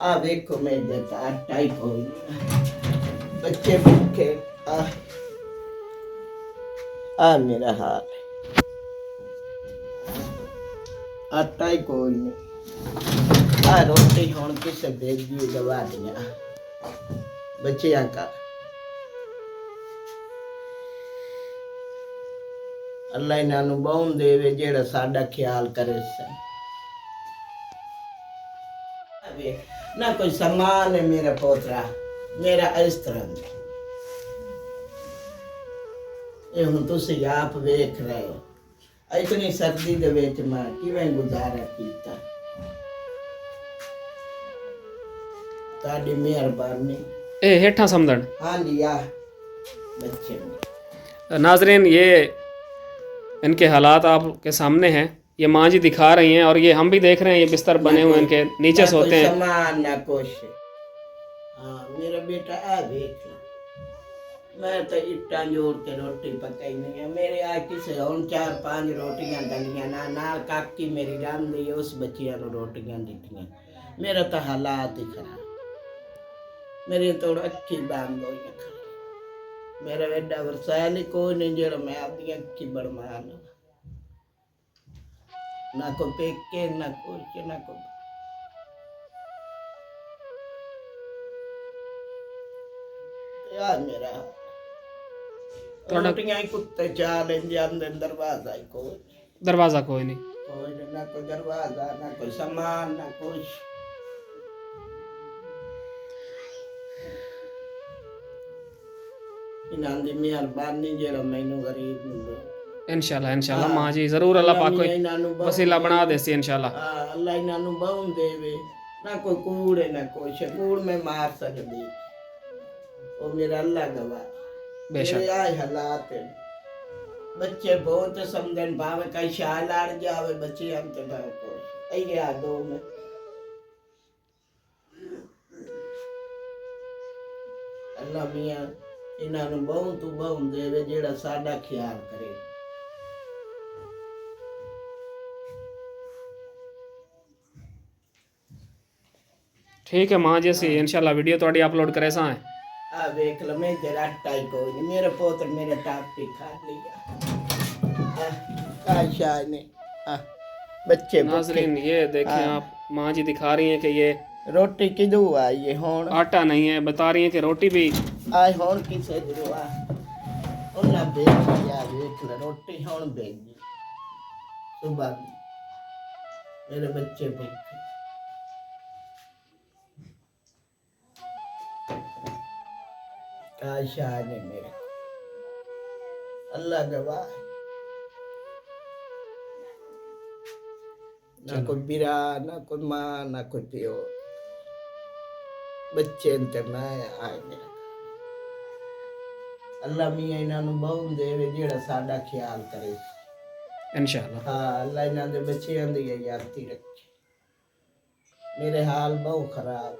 आ देखो मेरे आटा ही कोई नहीं, बच्चे भूखे। आ मेरा हाल है, आटा ही कोई नहीं। आ रोटी हुण किसे भेजी दवा दियां बच्चियां का। अल्लाह इन्हां नूं बहुम देवे जेड़ा साडा ख्याल करे सन। ना कोई सम्मान है मेरा पोतरा, मेरा इस तरह ये हुण तुसीं आप वेख रहे हो। इतनी सर्दी दे विच मैं किवें गुजारा कीता, ताड़ी मेहरबानी। ए हेठा समझण। हाँ लिया बच्चे नाजरीन, ये इनके हालात आपके सामने हैं। ये माँ जी दिखा रही हैं और ये हम भी देख रहे हैं। ये बिस्तर बने हुए इनके नीचे सोते हैं। सामान ना कुछ। हाँ मेरा बेटा आ देख ला, मैं तो इट्टा जोड़ के रोटी पकाई नहीं है। मेरे आ किसे हुण 4-5 रोटियां डलियां ना नाल काकी मेरी रांधी उस बच्चियां नूं रोटियां दित्तियां। मेरा तो हालात ही खराब, मेरी तो अक्खी बंद हो गई। मेरा एडा वरसायल ही कोई नहीं जेड़ा मैं अपनी अक्खी बनवा लवां। ना कोई पेके ना कुछ ना कोई। यार मेरा रोटियां ही कुत्ते चाह लेंदे अंदर, दरवाजा ही कोई दरवाजा कोई नहीं, ना कोई दरवाजा ना कोई सामान ना कुछ। इन्हां दी मेहरबानी जेड़ा मैनू गरीब मिले। इंशाल्लाह इंशाल्लाह माँ जी जरूर अल्लाह पाक कोई वसीला बना देसी इंशाल्लाह। अल्लाह इन्हां नूं बहुम देवे। ना कोई कूड़ है ना कुछ, कूड़ में मार सकदी वो मेरा अल्लाह गवाह। मेरे आए हालात है, बच्चे बहुत समझन भावे कई शाल आड़ जावे बच्चे हम तो भाव को आई गया दो में। अल्लाह मियां इन्हां नूं बहुत बहुम देवे जेड़ा साडा ख्याल करे। ठीक है माँ जी, सी इंशाल्लाह वीडियो थोड़ी अपलोड करे सा है। आ देख लो मैं तेरा आटा ही कोई नहीं, मेरा पोत्र मेरा टापी खा लिया। शाह ने बच्चे नाजरीन ये देखें आप, माँ जी दिखा रही हैं कि ये रोटी किदू आई है हुण। आटा नहीं है, बता रही हैं कि रोटी भी आए हुण किसे दियो आ उन्ना भेज दिया। देख ले रोटी हुण भेजी सुबह दी, मेरे बच्चे भूखे। शाह ने मेरे अल्लाह गवाह ना कोई बिरा ना कोई माँ ना कोई प्यो, बच्चे ते मैं आए मेरा। अल्लाह मियां इन्हां नूं बहुम देवे जेड़ा साडा ख्याल करे इंशाल्लाह। हाँ अल्लाह इन्हां दे बच्चियां दी यादती रखे। मेरे हाल बहुत खराब।